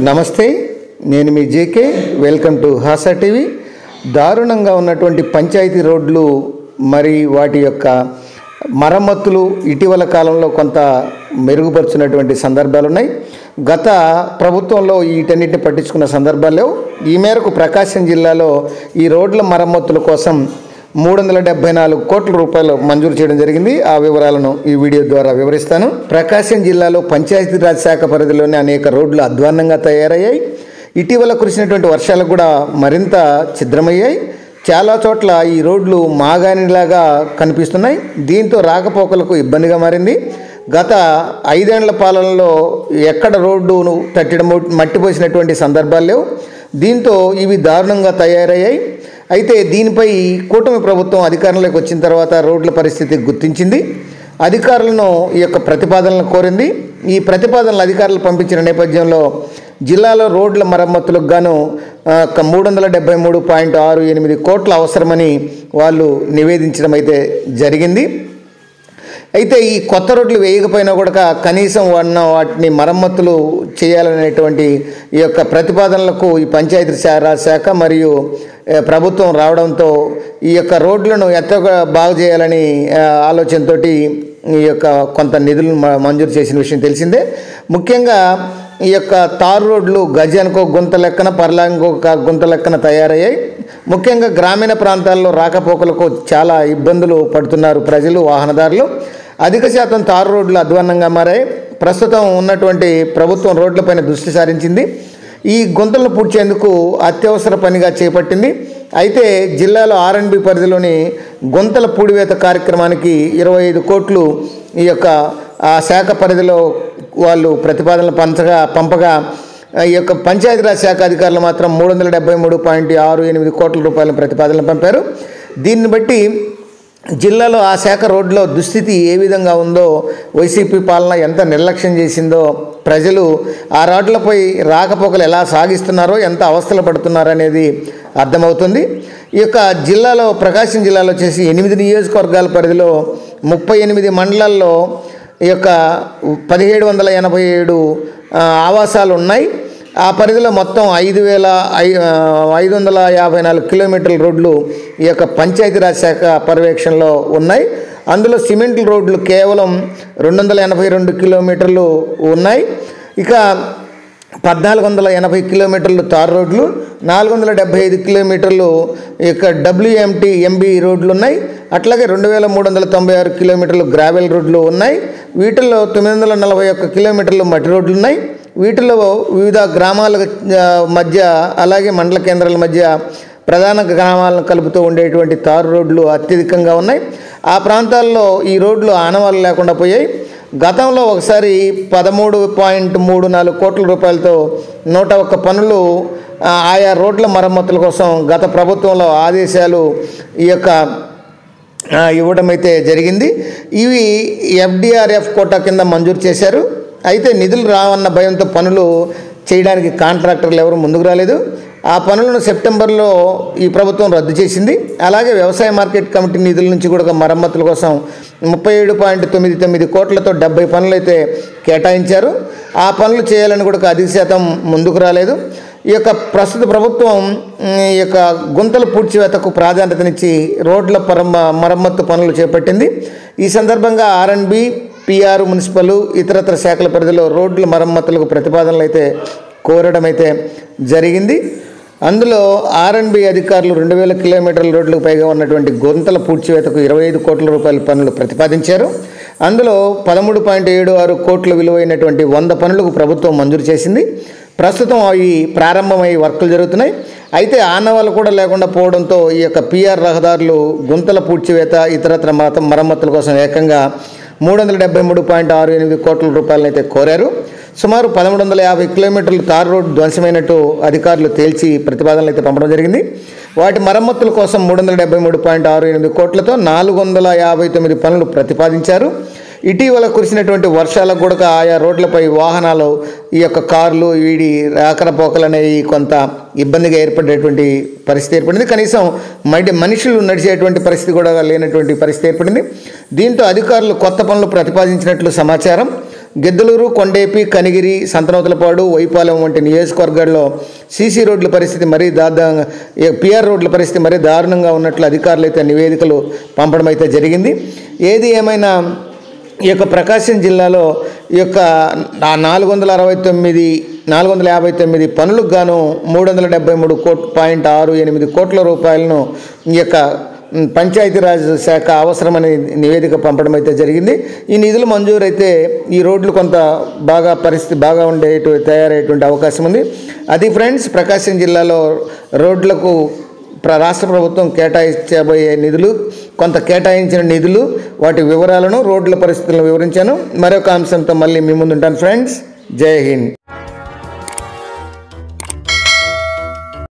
నమస్తే, నేను మీ JK. Welcome to Hasa TV. దారుణంగా ఉన్నటువంటి పంచాయతీ రోడ్లు మరి వాటి యొక్క మరమ్మతులు ఇటీవల కాలంలో కొంత మెరుగుపరుచున్నటువంటి సందర్భాలు ఉన్నాయి. గత ప్రభుత్వంలో వీటన్నిటిని పట్టించుకున్న సందర్భాలు లేవు. ఈ మేరకు ప్రకాశం జిల్లాలో ఈ రోడ్ల మరమ్మతుల కోసం 374 కోట్ల రూపాయలు మంజూరు చేయడం జరిగింది. ఆ వివరాలను ఈ వీడియో ద్వారా వివరిస్తాను. ప్రకాశం జిల్లాలో పంచాయతీరాజ్ శాఖ పరిధిలోని అనేక రోడ్లు అధ్వాన్నంగా తయారయ్యాయి. ఇటీవల కురిసినటువంటి వర్షాలకు కూడా మరింత ఛిద్రమయ్యాయి. చాలా చోట్ల ఈ రోడ్లు మాగానిలాగా కనిపిస్తున్నాయి. దీంతో రాకపోకలకు ఇబ్బందిగా మారింది. గత 5 ఏళ్ల పాలనలో ఎక్కడ రోడ్డును మట్టిపోసినటువంటి సందర్భాలు లేవు. దీంతో ఇవి దారుణంగా తయారయ్యాయి. అయితే దీనిపై కూటమి ప్రభుత్వం అధికారంలోకి వచ్చిన తర్వాత రోడ్ల పరిస్థితి గుర్తించింది. అధికారులను ఈ యొక్క ప్రతిపాదనలు కోరింది. ఈ ప్రతిపాదనలు అధికారులు పంపించిన నేపథ్యంలో జిల్లాలో రోడ్ల మరమ్మతులకు గాను 373.68 కోట్ల అవసరమని వాళ్ళు నివేదించడం అయితే జరిగింది. అయితే ఈ కొత్త రోడ్లు వేయకపోయినా కూడా కనీసం వాటిని మరమ్మతులు చేయాలనేటువంటి ఈ యొక్క ప్రతిపాదనలకు ఈ పంచాయతీరాజ్ శాఖ మరియు ప్రభుత్వం రావడంతో ఈ యొక్క రోడ్లను ఎంతగా బాగు చేయాలని ఆలోచనతో ఈ యొక్క కొంత నిధులను మంజూరు చేసిన విషయం తెలిసిందే. ముఖ్యంగా ఈ యొక్క తారు రోడ్లు గజానికో గుంత లెక్కన పర్లాంగో గుంత లెక్కన తయారయ్యాయి. ముఖ్యంగా గ్రామీణ ప్రాంతాల్లో రాకపోకలకు చాలా ఇబ్బందులు పడుతున్నారు ప్రజలు, వాహనదారులు. అధిక శాతం తారు రోడ్లు అధ్వాన్నంగా మారాయి. ప్రస్తుతం ఉన్నటువంటి ప్రభుత్వం రోడ్లపైన దృష్టి సారించింది. ఈ గుంతలను పూడ్చేందుకు అత్యవసర పనిగా చేపట్టింది. అయితే జిల్లాలో R&B పరిధిలోని గుంతల పూడివేత కార్యక్రమానికి 25 కోట్లు ఈ యొక్క ఆ శాఖ పరిధిలో వాళ్ళు ప్రతిపాదనలు పంపగా ఈ యొక్క పంచాయతీరాజ్ శాఖ అధికారులు మాత్రం 373.68 కోట్ల రూపాయల ప్రతిపాదనలు పంపారు. దీన్ని బట్టి జిల్లాలో ఆ శాఖ రోడ్లో దుస్థితి ఏ విధంగా ఉందో, వైసీపీ పాలన ఎంత నిర్లక్ష్యం చేసిందో, ప్రజలు ఆ రోడ్లపై రాకపోకలు ఎలా సాగిస్తున్నారో, ఎంత అవస్థలు పడుతున్నారో అనేది అర్థమవుతుంది. ఈ యొక్క జిల్లాలో ప్రకాశం జిల్లాలో వచ్చేసి 8 నియోజకవర్గాల పరిధిలో 38 మండలాల్లో ఈ యొక్క 1787 ఆవాసాలు ఉన్నాయి. ఆ పరిధిలో మొత్తం 5554 కిలోమీటర్ల రోడ్లు ఈ యొక్క పంచాయతీరాజ్ శాఖ పర్యవేక్షణలో ఉన్నాయి. అందులో సిమెంట్ రోడ్లు కేవలం 282 కిలోమీటర్లు ఉన్నాయి. ఇక 1480 కిలోమీటర్లు తార్ రోడ్లు, 475 కిలోమీటర్లు ఇక WMT/MB రోడ్లు ఉన్నాయి. అట్లాగే 2396 కిలోమీటర్లు గ్రావెల్ రోడ్లు ఉన్నాయి. వీటిల్లో 941 కిలోమీటర్లు మట్టి రోడ్లు ఉన్నాయి. వీటిలో వివిధ గ్రామాల మధ్య అలాగే మండల కేంద్రాల మధ్య ప్రధాన గ్రామాలను కలుపుతూ ఉండేటువంటి తారు రోడ్లు అత్యధికంగా ఉన్నాయి. ఆ ప్రాంతాల్లో ఈ రోడ్లు ఆనవాళ్ళు లేకుండా పోయాయి. గతంలో ఒకసారి 13.34 కోట్ల రూపాయలతో 101 పనులు ఆయా రోడ్ల మరమ్మతుల కోసం గత ప్రభుత్వంలో ఆదేశాలు ఈ యొక్క ఇవ్వడం అయితే జరిగింది. ఇవి FDRF కోటా కింద మంజూరు చేశారు. అయితే నిధులు రావన్న భయంతో పనులు చేయడానికి కాంట్రాక్టర్లు ఎవరు ముందుకు రాలేదు. ఆ పనులను సెప్టెంబర్లో ఈ ప్రభుత్వం రద్దు చేసింది. అలాగే వ్యవసాయ మార్కెట్ కమిటీ నిధుల నుంచి కూడా మరమ్మతుల కోసం 37.99 కోట్లతో 70 పనులు అయితే కేటాయించారు. ఆ పనులు చేయాలని కూడా అధిక శాతం ముందుకు రాలేదు. ఈ యొక్క ప్రస్తుత ప్రభుత్వం ఈ యొక్క గుంతల పూడ్చివేతకు ప్రాధాన్యతనిచ్చి రోడ్ల మరమ్మత్తు పనులు చేపట్టింది. ఈ సందర్భంగా R&B, PR, మున్సిపల్, ఇతరత్ర శాఖల పరిధిలో రోడ్ల మరమ్మతులకు ప్రతిపాదనలు అయితే కోరడం అయితే జరిగింది. అందులో R&B అధికారులు 2000 కిలోమీటర్ల రోడ్లకు పైగా ఉన్నటువంటి గుంతల పూడ్చివేతకు 25 కోట్ల రూపాయల పనులు ప్రతిపాదించారు. అందులో 13.76 కోట్ల విలువైనటువంటి 100 పనులకు ప్రభుత్వం మంజూరు చేసింది. ప్రస్తుతం అవి ప్రారంభమై వర్కులు జరుగుతున్నాయి. అయితే ఆనవాళ్ళు కూడా లేకుండా పోవడంతో ఈ యొక్క PR రహదారులు గుంతల పూడ్చివేత ఇతరత్ర మరమ్మతుల కోసం ఏకంగా 373.68 కోట్ల రూపాయలనైతే కోరారు. సుమారు 1350 కిలోమీటర్లు తార్ రోడ్డు ధ్వంసమైనట్టు అధికారులు తేల్చి ప్రతిపాదనలు అయితే పంపడం జరిగింది. వాటి మరమ్మతుల కోసం 373.68 కోట్లతో 459 పనులు ప్రతిపాదించారు. ఇటీవల కురిసినటువంటి వర్షాలకు కూడా ఆయా రోడ్లపై వాహనాలు ఈ యొక్క కార్లు వీడి రాకపోకలు అనేవి కొంత ఇబ్బందిగా ఏర్పడేటువంటి పరిస్థితి ఏర్పడింది. కనీసం మనుషులు నడిచేటువంటి పరిస్థితి కూడా లేనటువంటి పరిస్థితి ఏర్పడింది. దీంతో అధికారులు కొత్త పనులు ప్రతిపాదించినట్లు సమాచారం. గిద్దలూరు, కొండేపి, కనిగిరి, సంతనూతలపాడు, వైపాలెం వంటి నియోజకవర్గాల్లో సీసీ రోడ్ల పరిస్థితి మరీ పిఆర్ రోడ్ల పరిస్థితి మరీ దారుణంగా ఉన్నట్లు అధికారులు అయితే నివేదికలు పంపడం అయితే జరిగింది. ఏది ఏమైనా ఈ యొక్క ప్రకాశం జిల్లాలో ఈ యొక్క 459 పనులకు గాను 373.68 కోట్ల రూపాయలను ఈ యొక్క పంచాయతీరాజ్ శాఖ అవసరమని నివేదిక పంపడం అయితే జరిగింది. ఈ నిధులు మంజూరైతే ఈ రోడ్లు కొంత పరిస్థితి బాగా తయారయ్యేటువంటి అవకాశం ఉంది. అది ఫ్రెండ్స్, ప్రకాశం జిల్లాలో రోడ్లకు రాష్ట్ర ప్రభుత్వం కేటాయించబోయే నిధులు, కొంత కేటాయించిన నిధులు, వాటి వివరాలను, రోడ్ల పరిస్థితులను వివరించాను. మరొక అంశంతో మళ్ళీ మీ ముందుంటాను ఫ్రెండ్స్. జై హింద్.